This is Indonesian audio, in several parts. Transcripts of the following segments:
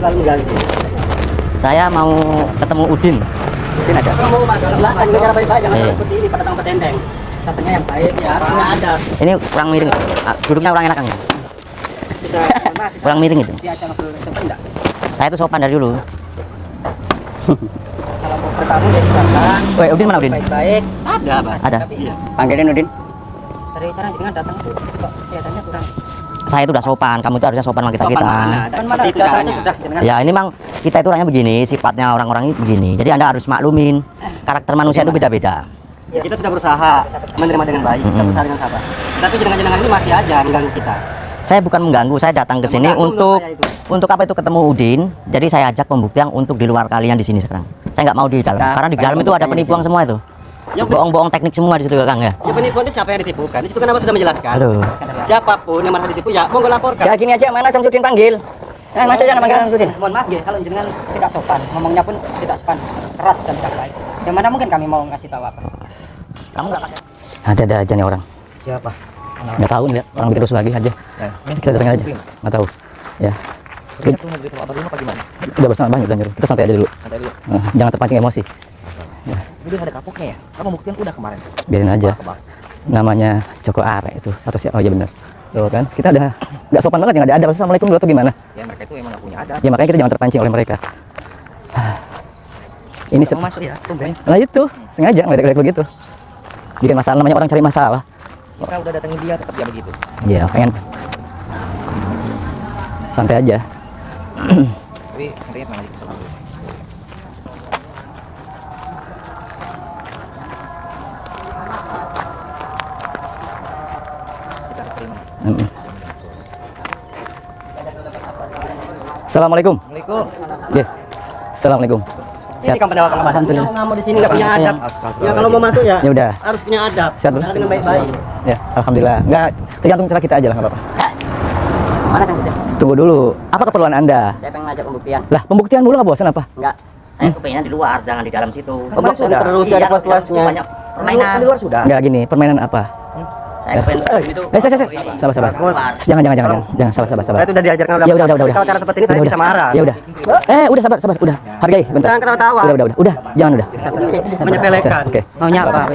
selalu mengganti? Saya mau ketemu Udin. Udin ada. Kalau mau masuk silakan dengan cara baik-baik, jangan seperti ini pada tempat tenteng. Katanya yang baik ya harusnya ada. Ini kurang miring. Duduknya kurang enak kan? Bisa kurang miring itu. diajak ngobrol sopan enggak? Saya itu sopan dari dulu. Kalau mau bertamu jadi silakan. Woi, Udin mana Udin? Baik-baik. Ada, Pak. Ada. Iya. Panggilin Udin. Dari cara jenengan datang itu kok kelihatannya kurang. Saya itu udah sopan, kamu itu harusnya sopan sama kita. Kan mana itu caranya sudah jenengan. Ya ini memang kita itu orangnya begini, sifatnya orang-orang ini begini. Jadi Anda harus maklumin. Karakter manusia itu beda-beda. Ya, kita sudah berusaha menerima dengan baik, kita berusaha dengan sabar. Tapi jenengan ini masih aja mengganggu kita. Saya bukan mengganggu, saya datang ke sini untuk apa itu ketemu Udin. Jadi saya ajak pembuktian untuk di luar kalian di sini sekarang. Saya nggak mau di dalam, karena di dalam itu ada penipuan semua itu. Ya, bohong-bohong teknik semua di situ ya Kang ya. Ya penipuan itu siapa yang ditipukan? Di situ kan sudah menjelaskan. Aduh. Siapapun yang merasa ditipu ya monggo laporkan. Ya gini aja, mana Samsudin panggil? Mas aja nama Samsudin. Mohon maaf ya kalau jenengan tidak sopan, ngomongnya pun tidak sopan, keras dan tidak baik. Yang mana mungkin kami mau ngasih tahu apa? Kamu nggak pakai? Ada aja nih orang. Siapa? Nggak tahu nih, orang bikin rusuh lagi aja. Kita datangin aja. Nggak tahu. Ya. Kita mau beritahu apa dulu apa gimana? Udah bersama banyak udah nyuruh. Kita santai aja dulu. Santai dulu. Jangan terpancing emosi. Ini ada kapoknya ya? Kamu buktian udah kemarin. Biarin aja. Namanya Joko Are itu atau siapa? Oh iya benar. Tuh kan, kita udah nggak sopan banget ya, nggak ada adab. Assalamualaikum dulu atau gimana? Ya mereka itu emang nggak punya adab. Ya makanya kita jangan terpancing oleh mereka. Ini Kamu masuk ya, tumben. Nah itu sengaja ngeledek begitu. Bikin masalah, namanya orang cari masalah. Kita udah datengin dia tetap dia begitu. Iya, pengen santai aja. Tapi nantinya tenang aja selalu. Kita terima. Assalamualaikum. Assalamualaikum. Ya. Assalamualaikum. Ini kamu penawar kamu. Alhamdulillah. Kamu di sini nggak punya adab. Ya kalau mau masuk ya. Ya udah. Harus punya adab. Siap dulu. Dengan baik-baik. Ya, alhamdulillah. Enggak, tergantung cara kita aja lah, enggak apa-apa. Mana Kang Sudah? Tunggu dulu. Apa keperluan Anda? Saya pengen ngajak pembuktian. Lah, pembuktian dulu nggak bosan apa? Enggak. Saya kepengennya di luar, jangan di dalam situ. Kemarin sudah. Terus ada kelas-kelasnya. Banyak permainan. Di luar sudah. Enggak gini, permainan apa? Saya kepengen itu. Sabar. Jangan, sabar. Saya itu udah diajarkan Ya udah. Kalau cara seperti ini saya bisa marah. Ya udah. Udah sabar, udah. Hargai, bentar. Jangan ketawa-tawa. Udah. Jangan udah. Menyepelekan. Oke. Maunya apa?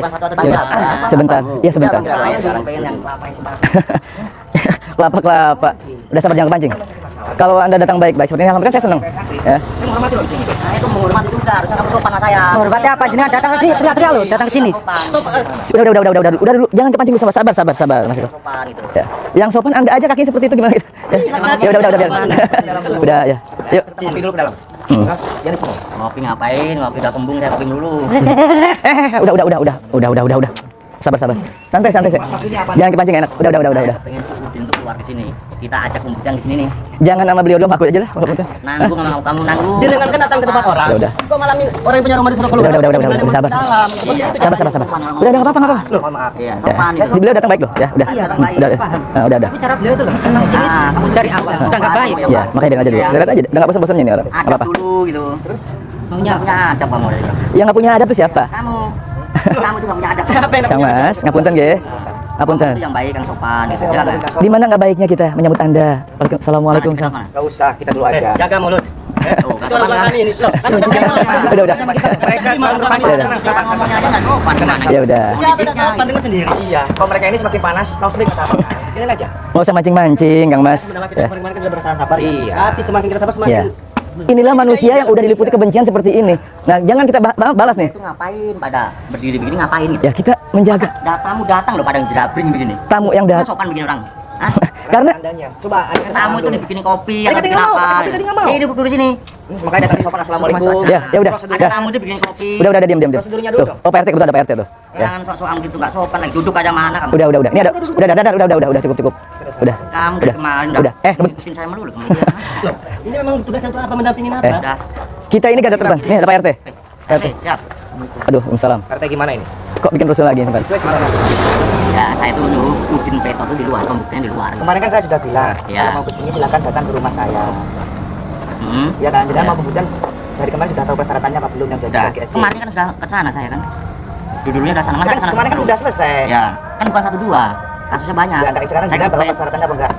Sebentar. Iya, sebentar. Kelapa. Udah sabar, jangan kepancing. Kalau Anda datang baik-baik seperti ini, alhamdulillah saya senang. Ya. Saya menghormati loh di sini. Saya itu menghormati juga, harusnya kamu sopan sama saya. Menghormati apa? Jenengan datang ke sini, teriak-teriak loh, datang ke sini. Udah dulu. Jangan kepancing, sabar. Mas Eko. Sopan gitu. Ya. Yang sopan Anda aja kakinya seperti itu gimana gitu. Ya udah biar. Udah ya. Yuk. Kopi dulu ke dalam. Jadi sini. Ngopi ngapain? Ngopi udah kembung, saya kopi dulu. Udah. Sabar. Santai. Jangan kepancing enak. Udah. Pengen si Udin tuh keluar ke sini. Kita ajak pembuktian di sini nih. Jangan nama beliau dong, aku aja lah. Nanggung sama kamu nanggung. Jangan kan datang ke tempat orang. Udah. Kok malam ini orang yang punya rumah disuruh keluar? Udah, sabar. Udah, enggak apa-apa. Mohon maaf. Iya, sopan Ya. gitu. Beliau datang baik loh, ya. Udah. Udah. Tapi cara beliau itu loh, datang ke sini Kamu dari awal udah nggak baik. Ya, makanya dengar aja dulu. Lihat aja, udah enggak bosan-bosannya nih orang. Enggak adab apa-apa. dulu gitu. Terus Maunya punya adab kamu dari bilang. Yang enggak punya adab tuh siapa? Kamu juga punya adab. Kang Mas, ngapunten nggih. Ngapunten. Itu yang baik, yang sopan gitu. Jangan. Di mana enggak baiknya kita menyambut Anda? Assalamualaikum. Enggak usah, kita dulu aja. jaga mulut. Tuh, kan sopan kan? Udah. Mereka Ya udah. dengan sendiri. Iya, kalau mereka ini semakin panas, langsung dikatakan. Ini aja. Mau usah mancing-mancing, Kang Mas. Ya. Kemarin kita bersabar sabar. Iya. Tapi semakin kita sabar Ya. semakin Inilah manusia yang udah diliputi kebencian seperti ini. Nah, jangan kita balas nih. Itu ngapain pada berdiri begini ngapain gitu? Ya, kita menjaga Tamu datang loh pada jerabring begini. tamu yang Kan datang. sopan begini orang. Hah? Karena coba Tamu itu dibikinin kopi atau tadi bikin nggak mau, apa? tapi tadi nggak mau. Ini duduk dulu di sini. makanya dasar sopan assalamualaikum. ya udah. Ada tamu itu bikin kopi. Udah diam. Prosedurnya dulu Tuh. Oh, Pak RT, kebetulan ada Pak RT tuh. Ya. Jangan sok-sokan gitu nggak sopan lagi. Duduk aja mana kamu? Udah. Ini ada. Udah cukup. Udah. Kamu dari kemarin Udah. mesin saya melulu kemudian. Ini memang tugasnya untuk apa, mendampingin apa? Udah. Kita ini garda terdepan. Nih ada Pak RT. Oke, siap. Aduh, Waalaikumsalam. RT gimana ini? Kok bikin rusuh lagi, Pak? Ya, saya tuh nyuruh bikin peto tuh di luar, pembuktian di luar. Kemarin kan saya sudah bilang, Ya. kalau mau kesini silakan datang ke rumah saya. Ya kan, jadi Ya. mau kemudian dari kemarin sudah tahu persyaratannya apa belum yang jadi Udah. KGSC. Kemarin kan sudah ke sana saya kan. Dulunya udah sana, masa Kan ke sana kemarin kan dulu? sudah selesai. Ya, kan bukan 1 2. Kasusnya banyak. Ya, enggak sekarang Saya juga kan berapa pengen- persyaratannya apa enggak?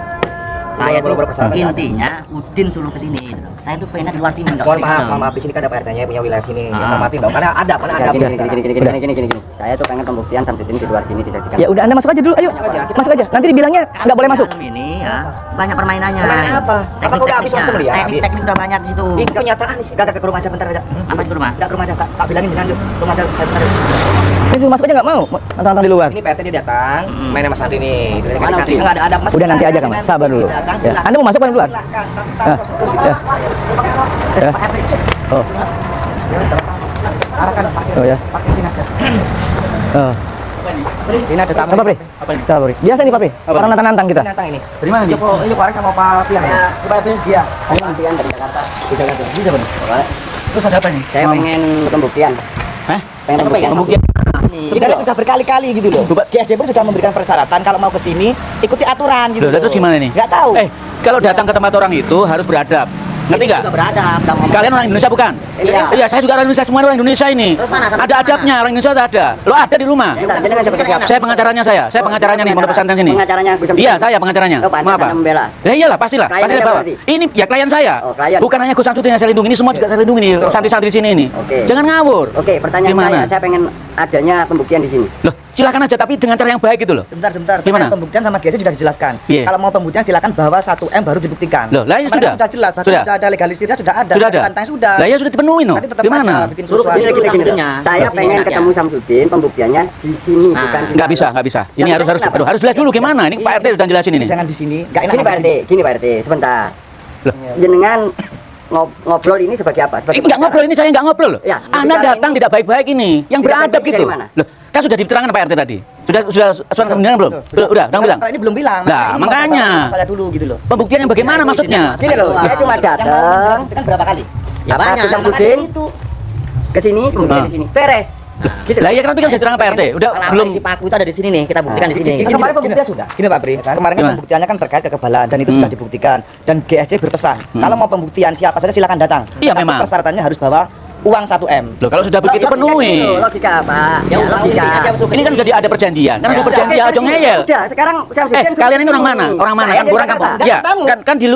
Saya tuh buru-buru persyaratan. intinya Udin suruh ke sini. Gitu. Saya tuh pengennya di luar sini enggak Mohon maaf, di sini kan ada Pak RT-nya punya wilayah sini. Ya, Ah. maafin dong, karena ada. Ya, gini. Saya tuh pengen pembuktian Samsudin di luar sini disaksikan. Ya udah Anda masuk aja dulu, ayo. Masuk aja. Nanti dibilangnya nggak boleh masuk. Dalam ini ya banyak permainannya. Permainan apa? Apa kau udah habis waktu melihat? Teknik udah banyak di situ. Ini kenyataan nih. Gak ke rumah aja bentar aja. Apa itu rumah? Gak ke rumah aja, tak bilangin dengan yuk. Rumah aja bentar. Ini suruh masuk aja nggak mau. Nantang di luar. Ini PT dia datang, mainnya Mas Andi nih. Mana Nanti Udin? enggak ada Mas. Udah nanti aja Kang, sabar dulu. Ya. Anda mau masuk apa keluar? Ya. Ya. Oh. Oh ya. Oh. Ini ada tamu. Apa, Pri? Sabar, Pri. Biasa nih, Pak, Pri. Orang nantang-nantang kita. Nantang ini. Dari mana nih? Yuk orang sama Pak Pian ya. Coba dia. Ini pembuktian dari Jakarta. Di Jakarta. Bisa, Pak. Terus ada apa nih? Saya pengen pembuktian. Hah? Pengen pembuktian. Sebenarnya sudah berkali-kali gitu loh. GSD pun sudah memberikan persyaratan kalau mau ke sini ikuti aturan gitu. Loh, terus gimana nih? Enggak tahu. Kalau datang ke tempat orang itu harus beradab. Ngerti nggak? Juga beradab. Kalian orang Indonesia bukan? Iya. Iya, saya juga orang Indonesia, semua orang Indonesia ini. Terus mana? Sampai Ada mana? adabnya, orang Indonesia ada. Lo ada di rumah. Bentar, jenengan sebagai siapa? Saya pengacaranya saya pengacaranya nih, pondok pesantren sini. Pengacaranya Gus Samsudin. Iya, saya pengacaranya. Oh, pantas Mau apa? Anda membela. Ya iyalah, pastilah. Klien Pasti Anda saya bawa. berarti? Ini ya klien saya. Oh, klien. Bukan hanya Gus Samsudin yang saya lindungi, ini semua juga saya lindungi nih, santri-santri sini ini. Oke. Jangan ngawur. Oke, pertanyaan Gimana? saya pengen adanya pembuktian di sini. Loh, silakan aja tapi dengan cara yang baik gitu loh. Sebentar. Gimana? Terkait pembuktian sama GSD sudah dijelaskan. Iya. Kalau mau pembuktian silakan bawa 1M baru dibuktikan. Loh, lah ya Kemarin sudah. jelas, bahkan Sudah. sudah ada legalisirnya sudah ada. Sudah ada. Tantang sudah. Lah ya sudah dipenuhi no. Nanti tetap Gimana? saja bikin Suruh kerusuhan. kesini, Gini, Samsudinnya. saya pengen ketemu Samsudin, pembuktiannya di sini Nah, bukan di Nggak bisa. Ini harus harus jelas dulu gimana. Ini Pak RT sudah jelasin ini. Jangan di sini. Enggak enak. Gini Pak RT, sebentar. Loh. Jenengan ngobrol ini sebagai apa? Sebagai Enggak ngobrol ini, saya enggak ngobrol loh. Ya, Anda bicara datang ini- tidak baik-baik ini, yang Tidak beradab baik-baik gitu. dari mana? Loh, kan sudah diterangkan Pak RT tadi. Sudah soal kemudian belum? Udah bilang. Kalau ini belum bilang. Nah, ini makanya. saya dulu gitu loh. Pembuktian yang bagaimana maksudnya? Gini loh, saya cuma datang Kan berapa kali? Ya banyak. Pak Samsudin ke sini, kemudian Ah. di sini. Beres. Gitu. Lah ya kan kan saya terangkan Pak RT. Udah Kalau belum. si Paku itu ada di sini nih, kita buktikan di sini. Gini, kemarin pembuktian sudah. Gini Pak Pri, kemarin kan Gimana? pembuktiannya kan terkait kekebalan dan itu sudah dibuktikan. Dan GSC berpesan, kalau mau pembuktian siapa saja silakan datang. Iya, Tapi memang. persyaratannya harus bawa uang 1M. Loh, kalau sudah begitu Logika penuhi. dulu, logika apa? Ya, logika. Ini kan jadi ada perjanjian. Kan ada Udah, perjanjian oke, aja ngeyel. Udah, sekarang Samsudin Kalian ini orang mana? Orang mana? Saya Kan dari orang kampung. Jakarta. Ya, kan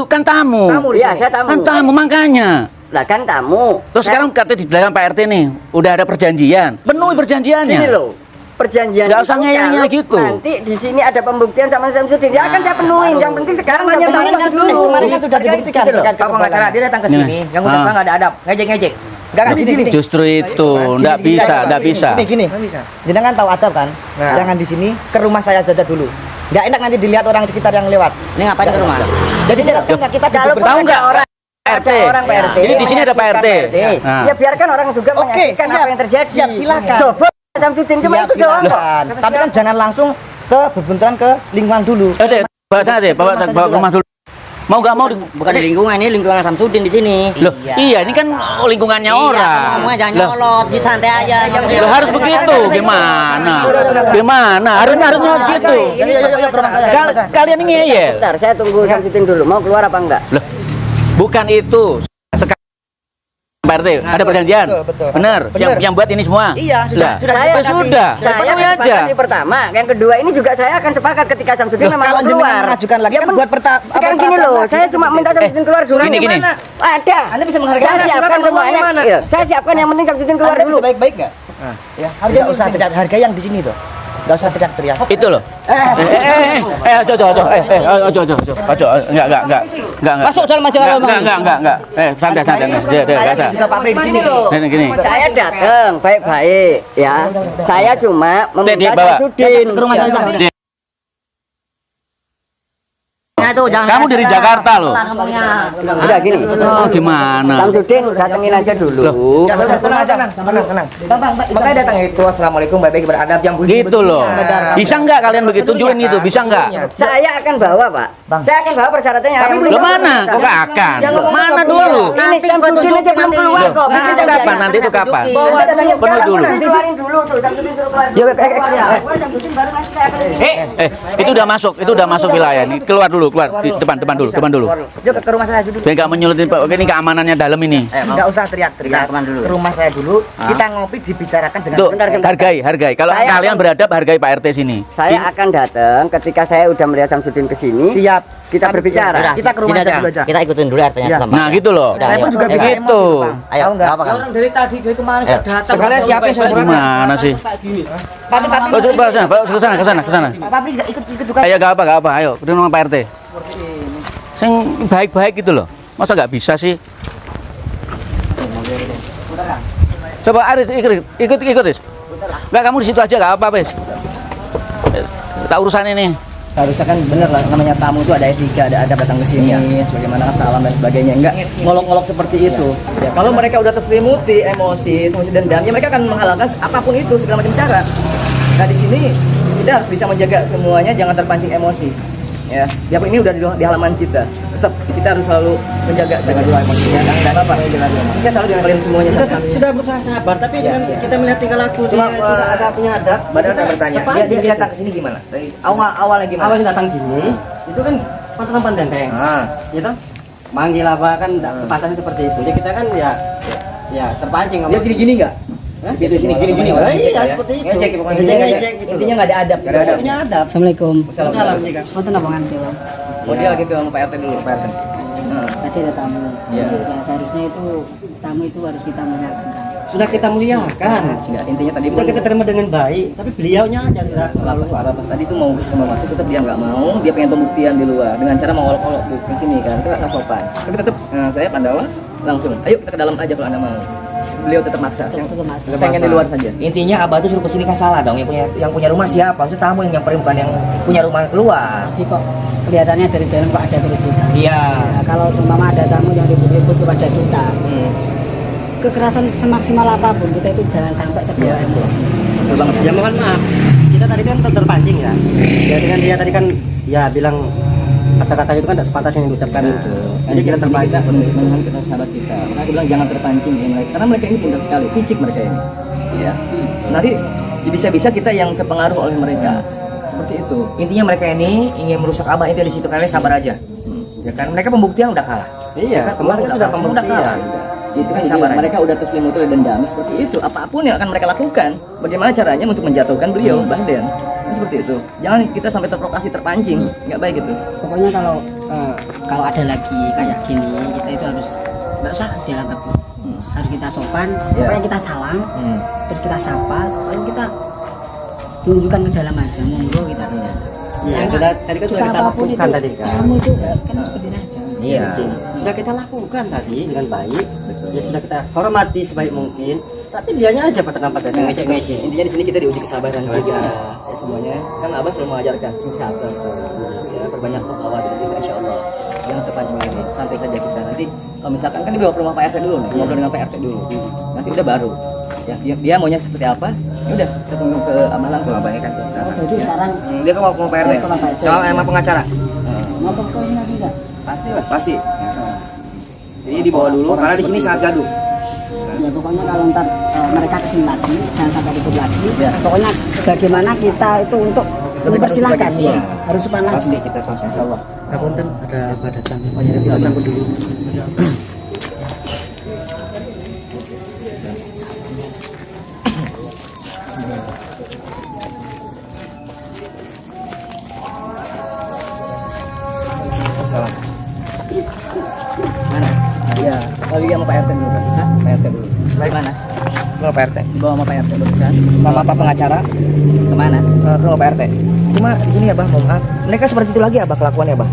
kan tamu. Iya, saya tamu. Kan tamu makanya. Lah kan tamu. Terus sekarang kata di dalam Pak RT nih, udah ada perjanjian. Penuhi perjanjiannya. Gini loh. Perjanjian Nggak usah itu ngeyel-ngeyel kalau gitu. Nanti di sini ada pembuktian sama Samsudin. Ya akan saya penuhin. Yang penting sekarang Kemarin Samsudin kan dulu. kemarin kan sudah dibuktikan Gitu loh. terkait kekebalan. Dia datang ke Gini. sini, yang udah Ah. enggak ada adab, ngejek-ngejek. Enggak kan gini. Justru itu, nggak Gini, bisa. Gini. Jenengan tahu adab kan? Nah. Jangan di sini, ke rumah saya saja dulu. Enggak enak nanti dilihat orang sekitar yang lewat. Ini ngapain ke rumah? Jadi jelaskan nggak kita Kalau duduk Tahu ada nggak? orang RT. ada orang Pak RT. Jadi di sini ada Pak RT. menyaksikan Nah. Ya biarkan orang juga Oke, menyaksikan siap. apa yang terjadi. Siap, silakan. Coba Samsudin cuma itu doang kok. silakan. Tapi kan jangan langsung ke berbenturan ke lingkungan dulu. Bawa sana deh, bawa ke rumah dulu. Mau nggak mau Bukan di lingkungan ini, lingkungan Samsudin di sini. Loh, iya ini kan lingkungannya orang. Ngomongnya jangan Loh, nyolot, santai aja. loh, harus begitu, gimana? Gimana? Harusnya gitu. Kalian ini ngeyel. Bentar, saya tunggu Samsudin dulu. Mau keluar apa enggak? Loh, bukan itu. Sekarang Pak RT, ada perjanjian. betul. Bener. Bener. Yang buat ini semua. Iya, sudah. Lah, Sudah Saya sudah. Saya Penuhi akan aja. sepakat di pertama, yang kedua ini juga saya akan sepakat ketika Samsudin Loh, memang kalau mau keluar. jenengan mengajukan lagi kan men- buat sekarang gini loh, saya cuma minta Samsudin keluar dulu. gini. Ada. Anda bisa menghargai Saya surat siapkan sama semuanya. uangnya mana? Iya, saya siapkan yang penting Samsudin keluar dulu. baik-baik enggak? Ya, harga usah tidak harga yang di sini tuh. Enggak usah teriak-teriak. Itu loh. Enggak. Masuk dalam majalah. Enggak. Santai. Saya juga Pak Pri di sini. Gini. Saya datang baik-baik ya. Saya cuma Dia meminta bawa. Samsudin Ke rumah saya. Nah, tuh, jangan Kamu dari Jakarta loh. ngomongnya. Udah gini. Oh, gimana? Samsudin datengin aja dulu. Tenang aja, tenang. Makanya datang itu assalamualaikum baik-baik beradab yang Gitu loh. Bisa nggak kalian begitu tunjukin itu? Bisa nggak? Saya akan bawa, Pak. Saya akan bawa persyaratannya. Yang penting Lo bawa mana? persyaratan. Kok nggak akan? Yang ngomong Mana nggak dulu? boleh. Ini Samsudin aja belum keluar kok. Nanti Bikin kapan? janjian. Nanti itu kapan? Bawa datangnya Penuh sekarang. dulu. Keluarin dulu tuh. Samsudin suruh keluar. Yuk, Keluar Samsudin baru nanti saya akan ini. Itu udah masuk wilayah nih. Keluar dulu. Di depan dulu. Yuk ke rumah saya dulu. Biar nggak menyulitin Pak. Ini keamanannya dalam ini. Enggak usah teriak-teriak. Kita kemana dulu? Ke rumah saya dulu. Kita ngopi dibicarakan dengan Tuh, Sebentar. hargai. Kalau Saya kalian akan- beradab, hargai Pak RT sini. Saya akan datang ketika saya udah melihat Samsudin ke sini. siap. kita berbicara. Udah, Kita ke rumah gini aja dulu aja. Kita ikutin dulu artinya Iya. setempat. Nah, gitu loh. Udah, Saya ayo. pun juga Ayo, bisa ayo. emosi, Gitu. Bang. Ayo, Tahu nggak? apa kan? Orang dari tadi dari kemarin Ayo. datang. Sekalian siapin surat. Gimana sih? Tapi Oh, coba ke sana, ke sana, ke sana. Pak Fabri juga ikut juga. Ayo gak apa, ayo. Udah nama Pak RT. Yang baik-baik gitu loh. Masa nggak bisa sih? Coba Aris ikut, Aris. Enggak, kamu di situ aja nggak apa, Pes. Kita urusan ini. Harusnya kan bener lah, namanya tamu itu ada etika, ada adab datang ke sini, bagaimana salam dan sebagainya, enggak ngolok-ngolok seperti itu. Ya, kalau mereka udah terselimuti emosi dendam, ya mereka akan menghalalkan apapun itu segala macam cara. Nah di sini kita harus bisa menjaga semuanya, jangan terpancing emosi. Ya, biarpun ini udah di halaman kita, tetap kita harus selalu menjaga dua emosinya. Dan apa? Saya selalu dengan kalian semuanya. Sudah berusaha sabar, tapi dengan kita melihat tingkah laku Cuma, dia tidak ada punya adab. Badan kita bertanya, terpancing dia gitu. datang ke sini gimana? Dari awalnya gimana? Awalnya datang sini, itu kan patokan pandenteng, Ah. gitu. Manggil apa kan kepantasan seperti itu. Jadi kita kan ya terpancing. Dia gini-gini nggak? Hah? Gitu sini gini-gini. Oh, iya, seperti itu. Ngecek pokoknya. Ngecek gitu. Intinya nggak ada adab. Nggak ada punya adab. Assalamualaikum. Salam juga. Konten apa nganti Bang? Oh dia lagi ke Pak RT dulu, Pak RT. Nah. Tadi ada tamu. Iya. Ya, seharusnya itu tamu itu harus kita muliakan. Sudah kita muliakan. Enggak, intinya tadi Sudah kita terima dengan baik, tapi beliaunya aja tidak lalu apa tadi itu mau masuk tetap dia nggak mau, dia pengen pembuktian di luar dengan cara mau olok-olok ke sini kan, itu nggak sopan. Tapi tetap saya Pandawa langsung, ayo kita ke dalam aja kalau anda mau. Beliau tetap maksa, Tetap maksa. pengen di luar saja. Intinya abah tuh suruh kesini kan salah dong, yang punya rumah siapa? Maksudnya tamu yang nyamperin bukan yang punya rumah keluar. Jadi kok kelihatannya dari dalam kok ada keributan. Iya. Nah, kalau seumpama ada tamu yang ribut-ribut kepada kita, kekerasan semaksimal apapun kita itu jangan sampai terbawa emosi. Betul banget. Ya mohon maaf, kita tadi kan terpancing ya. Jadi kan dia tadi kan ya bilang kata-kata itu kan tidak sepantasnya yang diucapkan itu. Jadi kita terpancing. Kita menahan kita sahabat kita. Makanya aku bilang jangan terpancing ya mereka, karena mereka ini pintar sekali, picik mereka ini. Ya. Nanti bisa-bisa kita yang terpengaruh oleh mereka. Seperti itu. Intinya mereka ini ingin merusak abah itu di situ, kalian sabar aja. Ya kan mereka pembuktian udah kalah. Iya, Ya kan? kemarin kan sudah Udah pembuktian. kalah. Itu kan sabar mereka udah terselimuti oleh dendam seperti itu. Apapun yang akan mereka lakukan, bagaimana caranya untuk menjatuhkan beliau, Bahden. Kan seperti itu. Jangan kita sampai terprovokasi, terpancing. Nggak baik itu. Pokoknya kalau ada lagi kayak gini, kita itu harus nggak usah dilangkapi. Harus kita sopan, Ya. pokoknya kita salam, terus kita sapa, lalu kita tunjukkan ke dalam aja, monggo kita tidak. Iya, tadi kan sudah kita apapun lakukan itu, tadi kan. kamu itu kan seperti aja. Iya. Sudah kita lakukan tadi dengan baik. Ya sudah kita hormati sebaik mungkin. Tapi dianya aja patah-patah ngecek-ngecek. Intinya di sini kita diuji kesabaran juga. Ya semuanya kan abah selalu mengajarkan sing sabar. Ya perbanyak sholawat di sini insya Allah. Jangan terpancing ini. Santai saja kita nanti. Kalau misalkan kan dibawa ke rumah Pak RT dulu nih, ngobrol dengan Pak RT dulu. Nanti udah baru. Ya dia maunya seperti apa? Ya udah kita tunggu ke amal langsung abahnya kan. Jadi sekarang Dia kan mau ke Pak RT. Mau ke Pak RT. Soal emang pengacara. mau ke sini lagi enggak? Pasti lah. Pasti. Jadi dibawa dulu karena di sini sangat gaduh. Ya pokoknya kalau ntar mereka kesini lagi, jangan sampai ribut lagi. Ya. Pokoknya bagaimana kita itu untuk Lebih mempersilahkan, bagus lagi. ya. Harus sopan lagi. Pasti kita pasti insya Allah. Ngapunten ada apa datang? Oh ya, kita sambut dulu. Salam. Mana? Iya, lagi sama Pak RT dulu kan? Hah? Pak RT dulu. Baik mana? Ke rumah Pak RT. Dibawa sama Pak RT barusan. Sama Pak pengacara Kemana? ke rumah Pak RT. Cuma di sini ya Bang, mohon maaf. Mereka seperti itu lagi Abah kelakuannya Bang.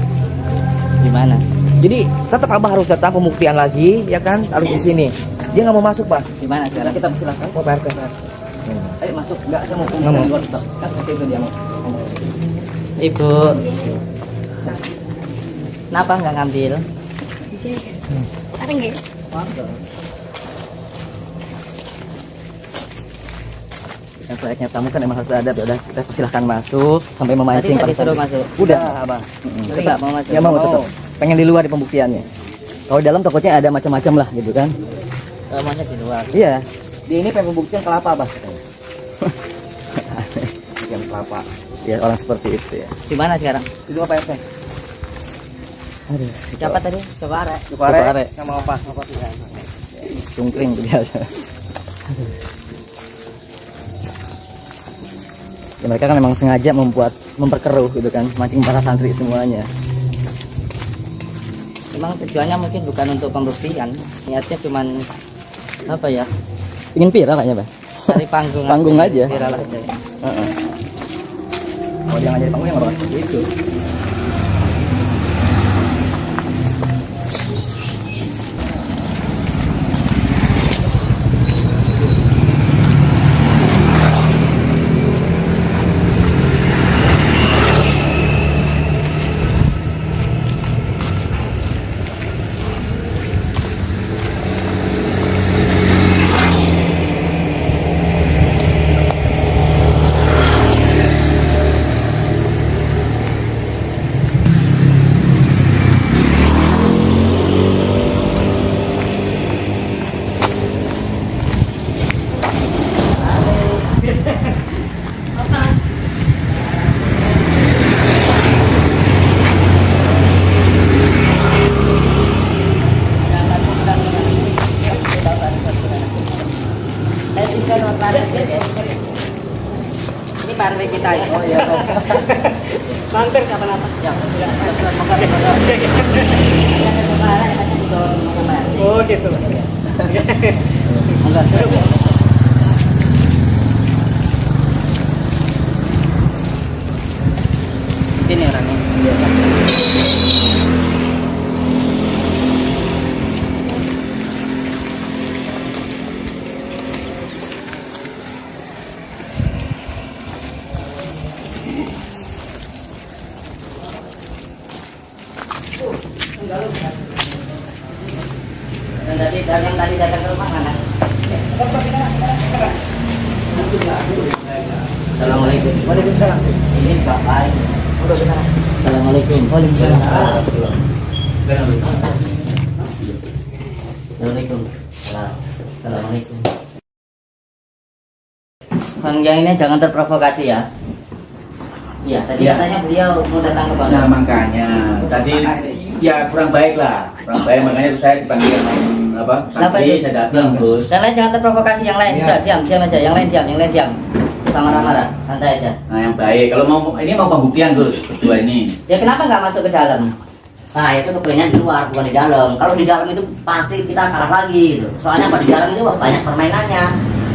Gimana? Jadi tetap Abah harus datang pembuktian lagi, ya kan? Harus di sini. Dia nggak mau masuk Bang. Gimana sekarang? Kita persilahkan ke Pak RT. Ayo masuk. Nggak, saya mau Nggak pembuktian mau. di luar stop. Kan seperti itu dia mau. Ibu. Kenapa nggak ngambil? Yang selayaknya tamu kan emang harus beradab. Ya udah, kita persilahkan masuk sampai memancing. Tadi pada disuruh saat- masuk. Udah Abah. Enggak mau masuk. Ya mau tetap. Pengen di luar di pembuktiannya. Kalau di dalam takutnya ada macam-macam lah gitu kan. Maunya di luar. Iya. Di ini pengen pembuktian kelapa Abah. Yang kelapa. Ya orang seperti itu ya. Gimana sekarang? Di luar Pak RT. Aduh. Siapa tadi? Coba arek. Cukup are. are. Sama apa? Cungkring biasa. Ya, mereka kan memang sengaja memperkeruh gitu kan, mancing para santri semuanya. Memang tujuannya mungkin bukan untuk pembuktian, niatnya cuman apa ya? Ingin viral kayaknya, Pak. Cari panggung. Panggung aja. Viral aja. Heeh. Oh, jangan jadi panggung yang orang itu. Ini parwe kita ya. Oh iya. Mampir kapan-apa. Ya. Oh gitu. Ini orangnya. Dan yang tadi datang ke rumah mana? Assalamualaikum. Waalaikumsalam. Ini Bapak. Assalamualaikum. Waalaikumsalam. Assalamualaikum. Assalamualaikum. Bang Yang ini jangan terprovokasi ya. Iya, tadi katanya beliau mau datang ke Bang. Nah makanya tadi ya kurang baik lah, kurang baik makanya saya dipanggil apa? Saksi saya datang Gus. Yang lain jangan terprovokasi, yang lain sudah diam aja, yang lain diam. Sama marah-marah, santai aja. Nah yang baik, kalau mau ini mau pembuktian Gus, berdua ini. Ya kenapa nggak masuk ke dalam? Saya itu kepengen di luar, bukan di dalam. Kalau di dalam itu pasti kita kalah lagi gitu. Soalnya apa, di dalam itu banyak permainannya.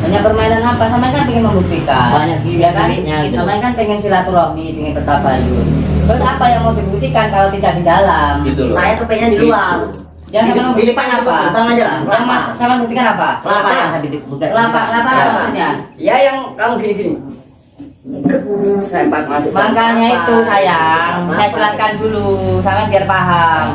Banyak permainan apa? Sama kan pengen membuktikan. Banyak ya kan? gitu. Sama kan pengen silaturahmi, pengen bertabayun. Terus apa yang mau dibuktikan kalau tidak di dalam? Gitu loh. Saya kepengen di luar. Yang sama membuktikan apa? Bang aja lah. Yang mas sama membuktikan apa? Kelapa yang saya buktikan. Kelapa apa maksudnya? Ya yang kamu gini-gini. Saya masuk. Makanya itu sayang, saya jelaskan dulu, sama biar paham.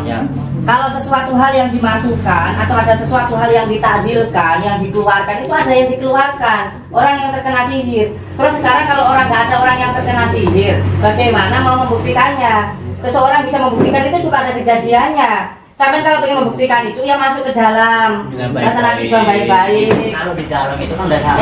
Kalau sesuatu hal yang dimasukkan atau ada sesuatu hal yang ditakdilkan, yang dikeluarkan, itu ada yang dikeluarkan. Orang yang terkena sihir. Terus sekarang kalau nggak ada orang yang terkena sihir, bagaimana mau membuktikannya? Seseorang bisa membuktikan itu juga ada kejadiannya. Sampai kalau pengen membuktikan itu ya masuk ke dalam. Kata nanti baik-baik. Kalau di dalam itu kan udah sama.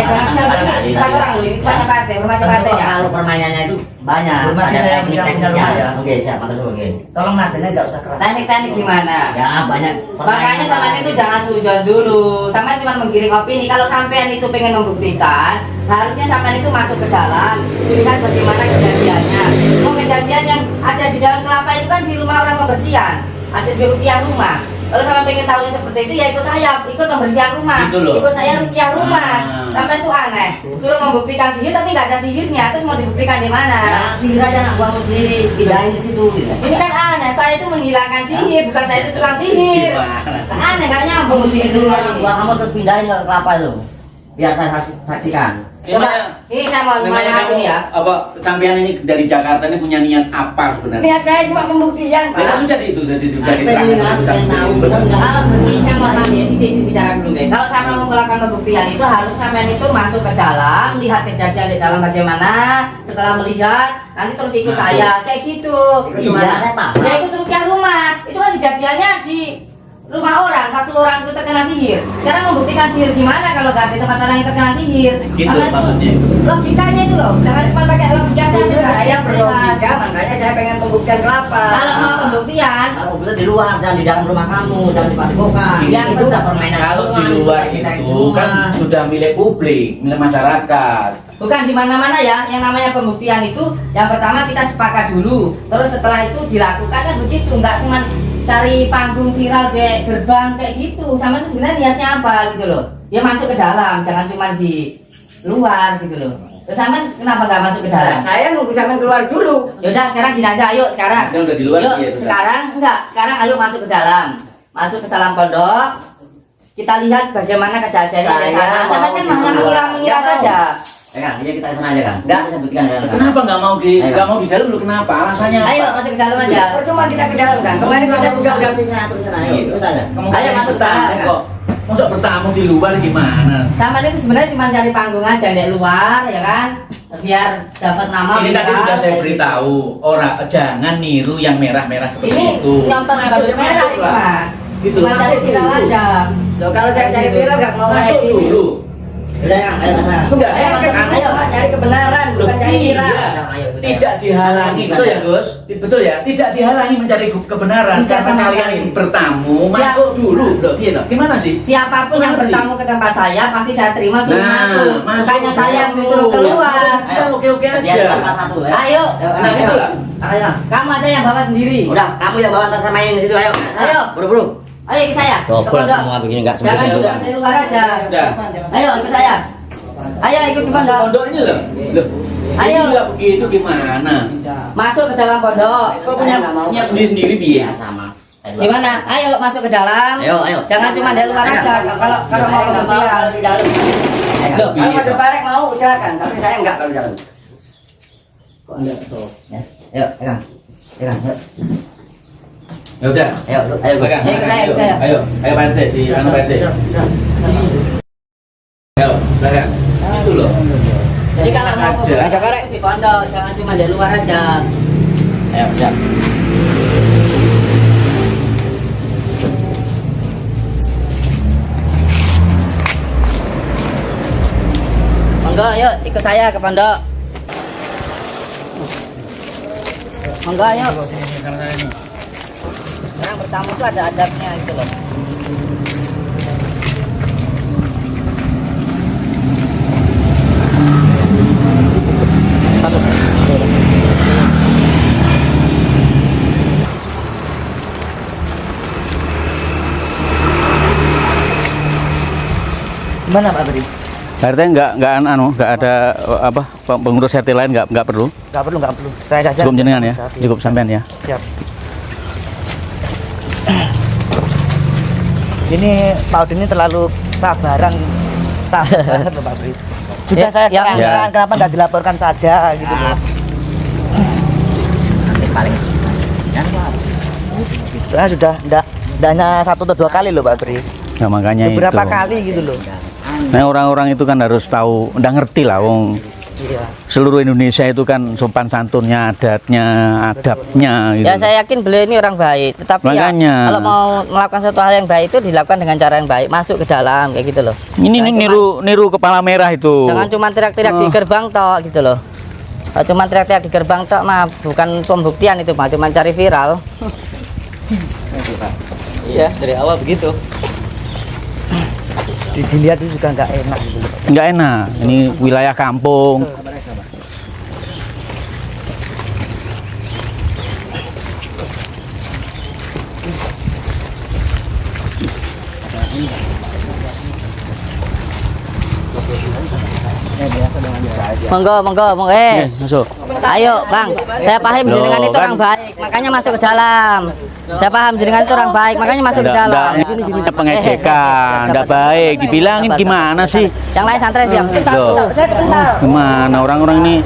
Satu orang ini banyak partai, rumah partai ya. Kalau permainannya itu banyak. Rumah Ada saya teknik punya tekniknya. rumah ya. Oke, siap, matur suwun. Tolong nadanya nggak usah keras. Teknik-teknik gimana? Ya banyak. Makanya sama itu jangan sujon dulu. Sama cuma menggiring opini. Kalau sampean itu pengen membuktikan, harusnya sampean itu masuk ke dalam, lihat bagaimana kejadiannya. Mau kejadian yang ada di dalam kelapa itu kan di rumah orang pembersihan, ada di rupiah rumah. Kalau sama pengen tahu yang seperti itu ya ikut saya, ikut pembersihan rumah, Gitu loh. ikut saya rupiah rumah. Sampai itu aneh, suruh membuktikan sihir tapi nggak ada sihirnya, terus mau dibuktikan di mana? Ya, sihir aja anak buahmu sendiri, pindahin di situ. Gitu. Ini kan aneh, saya itu menghilangkan sihir, bukan saya itu tukang sihir. Aneh, nggak nyambung Kamu sihir dulu sihirnya anak ini. buah kamu terus pindahin ke kelapa itu. Biar saya saksikan. Coba, ini saya mau Memangnya ini ya. apa sampean ini dari Jakarta ini punya niat apa sebenarnya? Niat saya cuma pembuktian, Ya Pak. sudah itu sudah Apa diterangkan yang tahu benar nggak? Kalau ini saya mau tanya, ini saya bicara dulu deh. Kalau saya mau melakukan pembuktian itu harus sampean itu masuk ke dalam, lihat kejadian di dalam bagaimana. Setelah melihat, nanti terus ikut Nah, saya, kayak gitu. Iya, saya paham. Ya ikut rupiah rumah. Itu kan kejadiannya di rumah orang, waktu orang itu terkena sihir. Sekarang membuktikan sihir gimana kalau nggak ada tempat orang yang terkena sihir? Gitu Karena itu maksudnya. logikanya itu loh, jangan cuma pakai logika Itu saja. saya berlogika, makanya saya pengen pembuktian kelapa. Kalau mau pembuktian, Kalau kita di luar, jangan di dalam rumah kamu, jangan di padepokan. Yang Itu udah permainan Kalau di semua, luar kita itu semua. kan sudah milik publik, milik masyarakat. bukan di mana-mana ya. Yang namanya pembuktian itu, yang pertama kita sepakat dulu, terus setelah itu dilakukan kan begitu, nggak cuma cari panggung viral kayak gerbang kayak gitu. Sama itu sebenarnya niatnya apa gitu loh? Dia masuk ke dalam, jangan cuma di luar gitu loh. Terus sama kenapa nggak masuk ke dalam? Saya nunggu sampean keluar dulu. Yaudah sekarang gini aja, ayo sekarang. Sekarang udah di luar, Yuk, iya, betul. sekarang enggak, sekarang ayo masuk ke dalam. Masuk ke dalam pondok. Kita lihat bagaimana kejadiannya di sana. Sampai kan hanya mengira-mengira saja. Kang, ya kita sana aja, Kang. Nggak. Kita buktikan dengan Kang. Kenapa nggak mau di dalam lu? Kenapa? Alasannya apa? Ayo masuk ke dalam aja. Percuma kita ke dalam kan. Kemarin kita udah Di sana, terus sana. Ayo, kita sana. Kamu Ayo masuk bertamu dalam. kok. Masa bertamu di luar gimana? Sama itu sebenarnya cuma cari panggung aja di luar ya kan. Biar dapat nama. Ini tadi viral, sudah saya kayak beritahu, orang jangan niru yang merah-merah gitu. seperti Ini itu. nyontoh Nggak baju boleh merah masuk ini lah. mah. Gitu Cuma loh. cari viral aja. Loh, kalau saya cari viral nggak mau kayak Masuk gini. dulu. Udah, Kang, ayo sana. Sudah, Saya saya kesini ayo. cuma cari kebenaran, Loh, bukan cari viral. iya. Ayo, kita. Tidak dihalangi, betul ya Gus? Betul ya, tidak dihalangi mencari kebenaran Tidak karena sama kalian sekali. bertamu, Ya. masuk dulu. Loh, gitu. Gimana sih? Siapapun yang Ngerti. bertamu ke tempat saya pasti saya terima suruh Nah, masuk. masuk Bukannya saya yang dulu. disuruh keluar. Kita oke-oke Sediain aja. tempat satu, ya. Ayo. Nah, gitu lah. Ayo. Kamu aja yang bawa sendiri. Udah, kamu yang bawa antar saya main di situ, ayo. Ayo. Buru-buru. Ayo ikut saya. Ke Topol pondok. semua begini enggak Jangan sembunyi duduk di luar aja. Udah. Ayo ikut saya. Ayo ikut ke pondok. Pondok ini loh. Loh. Ayo. Ini nggak begitu gimana? Masuk ke dalam pondok. Kok punya sendiri-sendiri Iya, biar. sama. Gimana? Ayo masuk ke dalam. Ayo, ayo. Jangan cuma di luar aja. Kalau mau Nggak mau viral. kalau di dalam. Loh, Kalau Mas Barek mau silakan, tapi saya enggak kalau di dalam. ya. Ayo, Kang. Ayo, Kang. Ayo. Ya udah. Ayo, ayo, Pegang. Ayo, ikut saya, ikut saya. Ayo, ayo Pak RT, di mana Pak RT? Ayo, silakan. Itu loh. Jadi kalau mau Aja. viral di pondok, jangan cuma di luar aja. Ayo, siap. Monggo, yuk ikut saya ke pondok. Monggo, ayo. Orang bertamu itu ada adabnya gitu loh. Gimana Pak Beri? Pak RT nggak ada apa pengurus RT lain nggak perlu. Enggak perlu. Saya saja. Cukup jenengan ya, cukup sampean ya. Siap. Ini Pak Udin ini terlalu sabaran banget loh Pak Bri. Sudah Ya, saya yang- terangkan Ya. kenapa nggak dilaporkan saja gitu loh. Saya sudah enggak hanya 1 atau 2 kali loh Pak Bri. Nah, makanya Beberapa itu. kali gitu loh. Nah, orang-orang itu kan harus tahu, udah ngerti lah wong. Iya. Seluruh Indonesia itu kan sopan santunnya, adatnya, adabnya gitu. Ya saya yakin beliau ini orang baik, tetapi Makanya. ya kalau mau melakukan suatu hal yang baik itu dilakukan dengan cara yang baik, masuk ke dalam kayak gitu loh. Ini Jangan niru kepala merah itu. Jangan cuma teriak-teriak di gerbang tok gitu loh. Kalau cuma teriak-teriak di gerbang tok mah bukan pembuktian itu mah, cuma cari viral. Iya, dari awal begitu. Dilihat itu juga nggak enak gitu loh. Nggak enak. Ini wilayah kampung. Monggo, Masuk. ayo bang, saya paham Loh, jenengan itu kan- orang baik, makanya masuk ke dalam. Saya paham jenengan itu orang baik, makanya masuk ke dalam. Nggak pengejekan, nggak baik. Dibilangin gimana sih? Yang lain santai siap. Loh, gimana orang-orang ini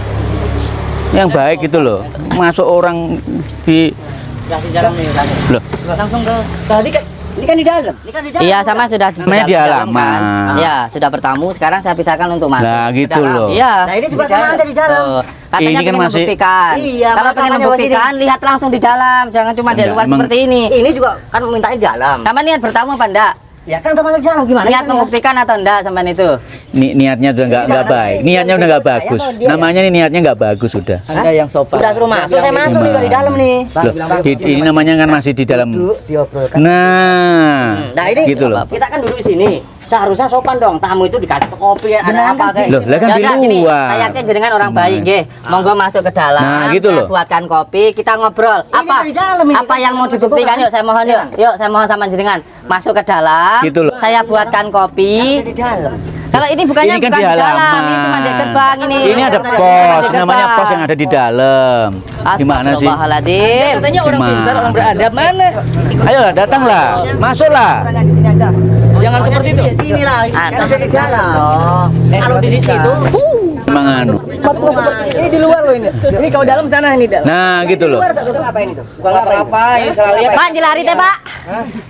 yang baik gitu loh. Masuk orang di loh, Langsung ke tadi kan ini kan di dalam. Iya sama sudah Namanya di dalam halaman. kan. Iya sudah bertamu, sekarang saya pisahkan untuk masuk. nah gitu loh. Iya. Nah, ini juga sama aja di dalam. Tuh. Katanya Ini kan pengen masih- membuktikan. Iya, Kalau pengen makanya membuktikan, lihat langsung di dalam, jangan cuma di Enggak, luar emang- seperti ini. Ini juga kan mintanya di dalam. Sama niat bertamu apa enggak? Ya kan udah masuk dalam gimana? Niat membuktikan atau enggak sampean itu? Niatnya udah nggak baik. Niatnya udah nggak bagus. Namanya nih niatnya nggak bagus sudah. Anda yang sopan. Udah suruh masuk, saya masuk nih dari dalam nih. Loh, ini namanya kan masih di dalam. Duduk, diobrolkan. Nah, Nah, ini gitu loh. kita kan duduk di sini. seharusnya sopan dong. Tamu itu dikasih kopi ada apa kayak. Loh, lah kan di Yaudah, gini, luar. kayaknya jenengan orang baik, nggih. Monggo masuk ke dalam. Nah, gitu saya loh. buatkan kopi, kita ngobrol. dari dalam ini, Apa yang mau dibuktikan? Yuk, saya mohon yuk. Yuk, saya mohon sama jenengan. Masuk ke dalam. Gitu loh. Saya buatkan kopi. Di dalam. Kalau ini bukannya Ini kan bukan di di dalam, halaman. ini cuma di gerbang ini. Ini ada Cuma pos, di namanya gerbang. pos yang ada di dalam. Gimana sih? Astagfirullahaladzim. Katanya orang Gimana? pintar, orang beradab mana? Ayolah, datanglah, masuklah. Jangan di sini aja. Jangan seperti itu. Di sini lah. Ah, Kan ada di dalam. Oh. Kalau di situ Emang anu. Ini di luar loh ini. Ini kalau dalam sana ini dalam. Nah, gitu loh. itu ngapain itu? Bukan apa-apa, ini salah lihat. Pak, jilari teh, Pak.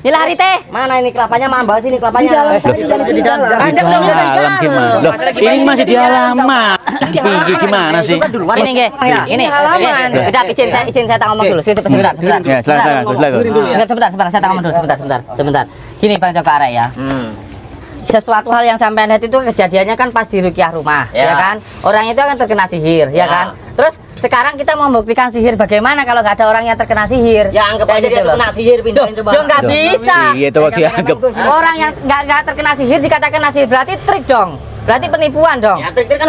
Jilari teh. Mana ini kelapanya mambal sini kelapanya. Di dalam Di dalam. Di dalam gimana? Loh, ini masih di halaman. Tinggi gimana sih? Ini nggih. Ini halaman. Udah izin saya ngomong dulu. Sebentar. Ya, silakan, silakan. Enggak, sebentar, saya ngomong dulu, sebentar. Gini Bang Joko Arek ya. Sesuatu hal yang sampai lihat itu kejadiannya kan pas di rukyah rumah, ya kan? Orang itu akan terkena sihir, ya kan? Terus sekarang kita mau membuktikan sihir bagaimana kalau nggak ada orang yang terkena sihir? Ya anggap Kayak aja dia gitu loh. terkena sihir, pindahin coba. Yo nggak bisa. Iya, itu dianggap. Orang yang nggak terkena sihir dikatakan kena sihir berarti trik dong. Berarti penipuan dong. Ya trik-trik kan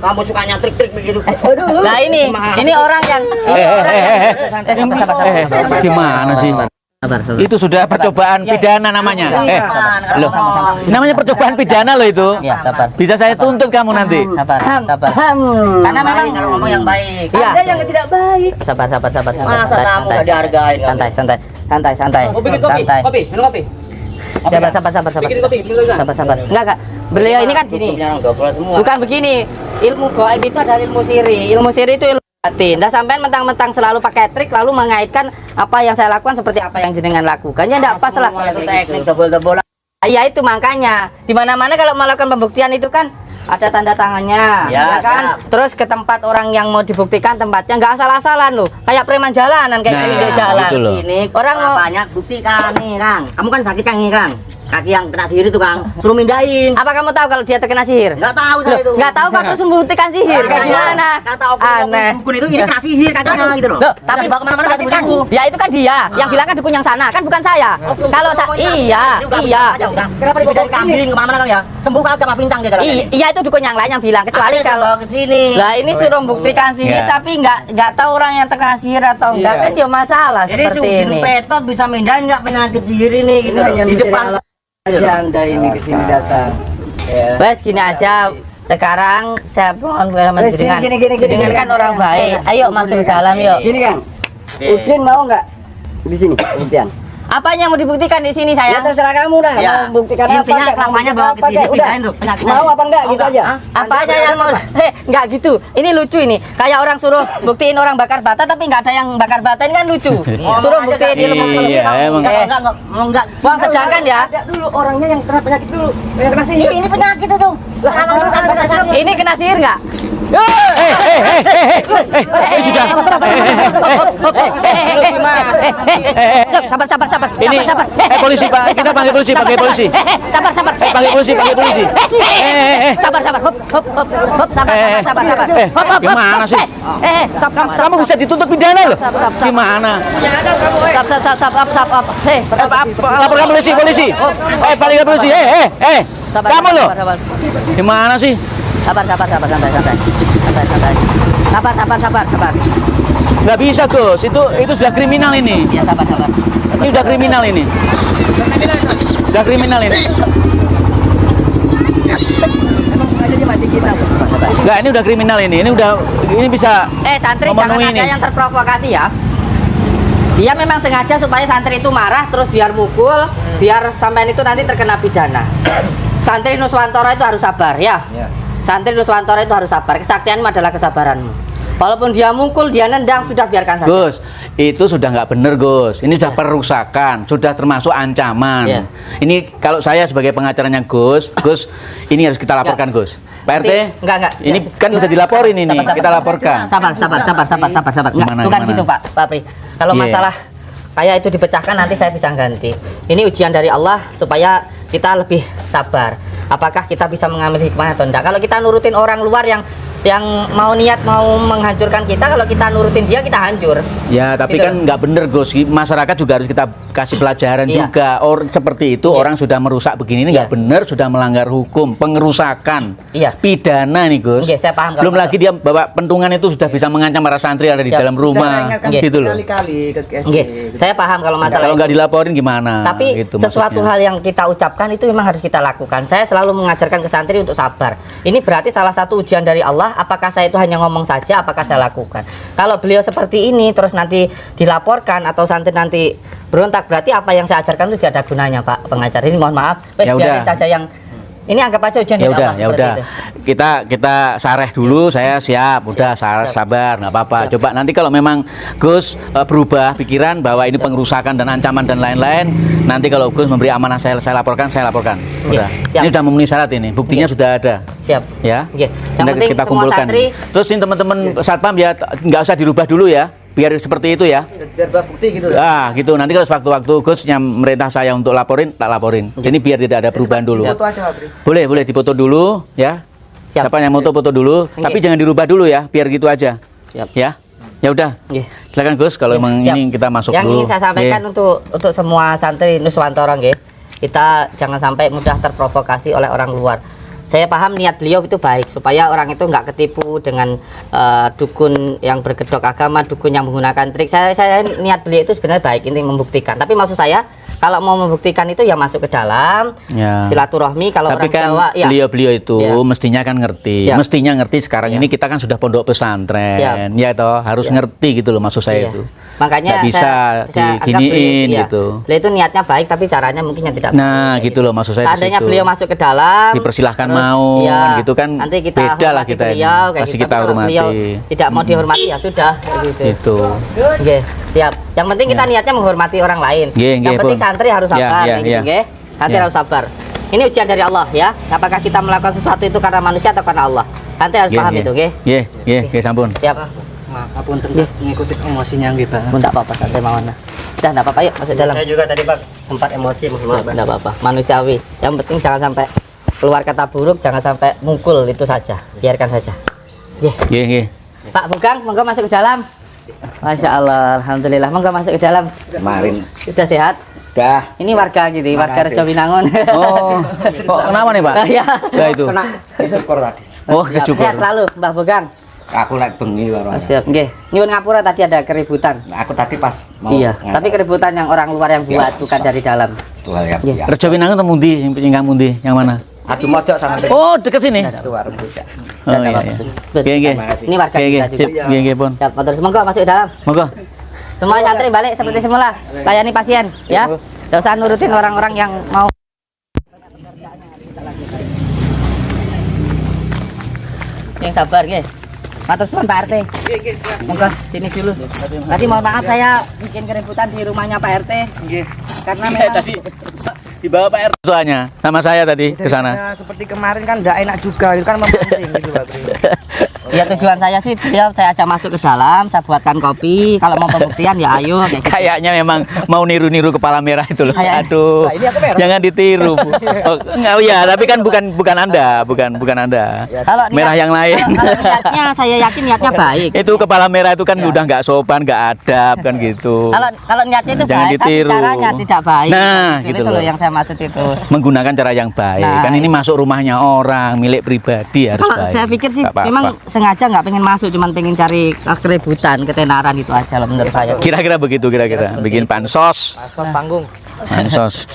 kamu sukanya trik-trik begitu. Nah ini orang yang sabar. Gimana sih? Sabar. Itu sudah percobaan pidana namanya. Loh, namanya percobaan pidana loh itu. Ya, sabar. Bisa saya tuntut kamu nanti. Sabar. Karena memang Baik, kalau ngomong yang baik. iya. Ada yang tidak baik. Sabar. Masa tamu gak dihargain kamu? Santai. Oh, bikin kopi. Kopi, minum kopi. Sabar. Bikin kopi, bikin kopi. Sabar. Enggak. Beliau ini kan gini. Hidupnya orang double semua. Bukan begini. Ilmu gaib itu adalah ilmu siri. Ilmu siri itu ilmu batin. Dah sampean mentang-mentang selalu pakai trik lalu mengaitkan apa yang saya lakukan seperti apa yang jenengan lakukan. Ya enggak pas lah. Semua itu teknik double-double. Ya itu makanya. Di mana-mana kalau melakukan pembuktian itu kan ada tanda tangannya, Ya, kan? siap. Terus ke tempat orang yang mau dibuktikan tempatnya nggak asal-asalan loh. Kayak preman jalanan kayak Nah, gini dia jalan. gitu loh. Sini Orang mau banyak buktikan nih Kang. Kamu kan sakit Kang ini Kang. Kaki yang kena sihir itu Kang. Suruh mindahin. apa kamu tahu kalau dia terkena sihir? Enggak tahu saya itu. Nggak tahu kok terus membuktikan sihir kayak gimana? Kata Aneh. dukun itu ini kena sihir kakinya gitu loh. Loh, tapi bawa kemana-mana kasih kan, sembuh. ya itu kan dia yang bilang kan dukun yang sana kan bukan saya. Kalau iya. Kenapa dibawa dari kambing kemana-mana Kang ya? Sembuh kalau sama pincang dia jalan. Iya itu dukun yang lain yang bilang kecuali kalau ke sini. lah ini suruh buktikan sihir Ya. tapi nggak tahu orang yang terkena sihir atau enggak kan dia masalah Jadi si seperti Udin ini. Petot bisa mindahin nggak penyakit sihir ini gitu loh. Di depan Anda ini kesini datang. Wes gini aja. Sekarang saya mohon sama Wes, jenengan. gini. Jenengan kan orang baik. Ayo masuk ke dalam yuk. Gini Kang. Udin mau nggak di sini? Udin. Apanya mau dibuktikan di sini Ya sayang? terserah kamu dah. Ya. Mau buktikan apa? Intinya nggak, mau kelapanya buktikan bawa ke apa, sini, kayak, udah. pindahin tuh penyakitnya. Mau apa enggak gitu aja? Apanya yang mau? Enggak gitu. Ini lucu ini. Kayak orang suruh buktiin orang bakar bata tapi enggak ada yang bakar bata ini kan lucu. Suruh buktiin ilmu Iya, emang. Enggak. Wong sedangkan ya, Ada dulu orangnya yang kena penyakit dulu. Yang kena sihir. Ini penyakit itu. Lah kalau kan kena sakit. ini kena sihir enggak? Sabar. Ini polisi Pak, kita panggil polisi, panggil polisi. Sabar. Panggil polisi, panggil polisi. Sabar. Hop, sabar. Gimana sih? Stop. Kamu bisa dituntut pidana loh. Stop. Gimana? Stop. Laporkan polisi. Panggil polisi. Kamu loh. Gimana sih? Sabar, santai. Sabar. Nggak bisa Gus, itu sudah kriminal ini. Ya, sabar. Ini udah kriminal ini. Udah kriminal ini. Aja dia mancing kita. Enggak, ini udah kriminal ini. Ini bisa Santri jangan memenuhi ada ini. yang terprovokasi ya. Dia memang sengaja supaya santri itu marah terus biar mukul, biar sampean itu nanti terkena pidana. Santri Nuswantoro itu harus sabar ya. Santri Nuswantoro itu harus sabar. Kesaktianmu adalah kesabaranmu. Walaupun dia mukul, dia nendang, sudah biarkan saja. Gus, itu sudah nggak bener Gus. Ini sudah perusakan, sudah termasuk ancaman. Ya. Ini kalau saya sebagai pengacaranya Gus, ini harus kita laporkan Gus. Pak RT, Enggak. ini kan bisa dilaporin ini, kita laporkan. Sabar. Enggak, Gimana, bukan gimana? gitu Pak Pri. Kalau Iya. masalah kayak itu dipecahkan nanti saya bisa ganti. Ini ujian dari Allah supaya kita lebih sabar. Apakah kita bisa mengambil hikmah atau enggak? Kalau kita nurutin orang luar yang mau niat mau menghancurkan kita, kalau kita nurutin dia kita hancur. Ya, tapi Gitu. kan nggak bener Gus. Masyarakat juga harus kita dikasih pelajaran Iya. juga. Seperti itu orang sudah merusak begini ini nggak Iya. benar, sudah melanggar hukum, pengerusakan, Iya. pidana nih Gus. Oke, saya paham kalau Belum lagi dia bawa pentungan itu sudah bisa mengancam para santri yang ada di Siap. dalam rumah, Nggih. gitu loh. Kali-kali ke KSD. Nggih, saya paham kalau masalah Kalau itu. nggak dilaporin gimana? Tapi gitu sesuatu maksudnya. hal yang kita ucapkan itu memang harus kita lakukan. Saya selalu mengajarkan ke santri untuk sabar. Ini berarti salah satu ujian dari Allah. Apakah saya itu hanya ngomong saja, apakah saya lakukan? Kalau beliau seperti ini terus nanti dilaporkan atau santri nanti berontak, berarti apa yang saya ajarkan itu tidak ada gunanya, Pak pengajar. Ini mohon maaf. Wes Ya biarin udah. saja yang ini anggap aja ujian Ya dari udah, Allah ya seperti udah. itu. Kita sareh dulu, saya siap. Udah Siap. sabar, nggak apa-apa. Siap. Coba nanti kalau memang Gus berubah pikiran bahwa ini pengerusakan dan ancaman dan lain-lain, nanti kalau Gus memberi amanah saya laporkan, saya laporkan. Iya, Udah. siap. Ini udah memenuhi syarat ini. Buktinya Iya. sudah ada. Siap. Ya. Oke. Yang Nanti penting kita semua kumpulkan. santri Terus ini teman-teman satpam ya nggak usah dirubah dulu ya. Biar seperti itu ya. Biar bukti gitu. Gitu. Nanti kalau sewaktu-waktu Gus yang merintah saya untuk laporin, tak laporin. Ini biar tidak ada perubahan dulu. Foto aja, Pak Bri. Boleh dipoto dulu ya. Siap. Siapa yang foto dulu, Oke. tapi jangan dirubah dulu ya, biar gitu aja. Siap. Ya. Ya udah. Nggih. Silakan Gus kalau Oke, emang siap. ini kita masuk yang dulu. ingin saya sampaikan Iya. untuk semua santri Nuswantoro nggih. Kita jangan sampai mudah terprovokasi oleh orang luar. Saya paham niat beliau itu baik supaya orang itu nggak ketipu dengan dukun yang berkedok agama, dukun yang menggunakan trik. Saya niat beliau itu sebenarnya baik, ini membuktikan. Tapi maksud saya kalau mau membuktikan itu ya masuk ke dalam Ya. silaturahmi. Kalau Tapi orang kan Jawa ya beliau itu Ya. mestinya kan ngerti. Siap. Mestinya ngerti sekarang Ya. ini kita kan sudah pondok pesantren. Siap. Ya toh, harus Ya. ngerti gitu loh maksud saya Iya. itu. Makanya Nggak bisa anggap diginiin beliau- iya. gitu. Beliau itu niatnya baik tapi caranya mungkin yang tidak Nah, baik. gitu loh maksud saya di Seandainya situ. beliau masuk ke dalam Dipersilahkan terus, mau, iya, gitu kan nanti kita beda lah hormati kita ini. beliau, kayak Pasti gitu. kita Tapi kalau hormati. beliau tidak mau dihormati ya sudah kayak gitu. Gitu. Oke, siap. Yang penting kita niatnya menghormati orang lain. Nggih, nggih, Yang penting Pun. santri harus Ya, sabar ya, kayak gitu, ya. nggih. Santri Ya. harus sabar. Ini ujian dari Allah ya. Apakah kita melakukan sesuatu itu karena manusia atau karena Allah? Santri harus paham itu, nggih. Nggih, sampun. Siap. Maaf untuk ngikutin emosinya gitu. Pun tak apa-apa, santai mawon. Udah enggak apa-apa, yuk masuk dalam. Saya juga tadi Pak sempat emosi, mohon maaf, Pak. Enggak apa-apa, manusiawi. Yang penting jangan sampai keluar kata buruk, jangan sampai mukul, itu saja. Biarkan saja. Nggih. Pak Bugang, monggo masuk ke dalam. Masya Allah, alhamdulillah. Monggo masuk ke dalam. Kemarin Sudah sehat? dah Ini warga gitu, warga Rejo Winangun. Oh, kenapa nih Pak? Ya. Nah itu. cukur tadi. Oh, Siap. kecukur. Sehat selalu, Mbah Bugang. Aku lagi bengi baru. Siap, nggih. Nyuwun ngapura tadi ada keributan. Aku tadi pas mau Iya, tapi keributan yang orang luar yang buat, bukan dari dalam. Tuh ya. Iya. Rejo Winangun temu ndi? Yang pundi? Yang mana? Aduh mojok sama Oh, dekat sini. itu warung bujak. Oh, Nggak iya, apa-apa, iya. Sun. Nggih, nggih. Ini warga Nggih, kita nggih. juga. Sip, nggih, nggih, Pun. Siap, motor monggo masuk ke dalam. Monggo. Semua santri balik seperti semula. Layani pasien, ya. Tidak usah nurutin orang-orang yang mau. Yang sabar, nggih. Matur suwun Pak RT. Monggo sini dulu. Tadi mohon maaf saya bikin keributan di rumahnya Pak RT. Karena memang Dibawa Pak RT soalnya sama saya tadi ke sana. Ya, seperti kemarin kan enggak enak juga, itu kan mempenting gitu Pak Bri. ya tujuan saya sih beliau saya ajak masuk ke dalam, saya buatkan kopi. Kalau mau pembuktian ya ayo kayak gitu. Kayaknya memang mau niru-niru kepala merah itu loh. Kayak- Aduh. Nah, ini aku merah. Jangan ditiru. Oh, enggak ya, tapi kan bukan Anda, bukan Anda. Kalau niat- Merah yang lain. Kalau niatnya saya yakin niatnya baik. Itu kepala merah itu kan udah nggak sopan, nggak adab kan gitu. Kalau niatnya itu Jangan baik, ditiru. tapi caranya tidak baik. Nah, itu gitu loh loh. yang saya maksud itu. Menggunakan cara yang baik. Nah, Kan ini masuk rumahnya orang, milik pribadi harus Kalau baik. saya pikir sih Nggak apa-apa. memang sengaja nggak pengen masuk, cuman pengen cari keributan, ketenaran itu aja loh menurut saya. Kira-kira begitu kira-kira. Bikin pansos. Sos panggung. Pansos.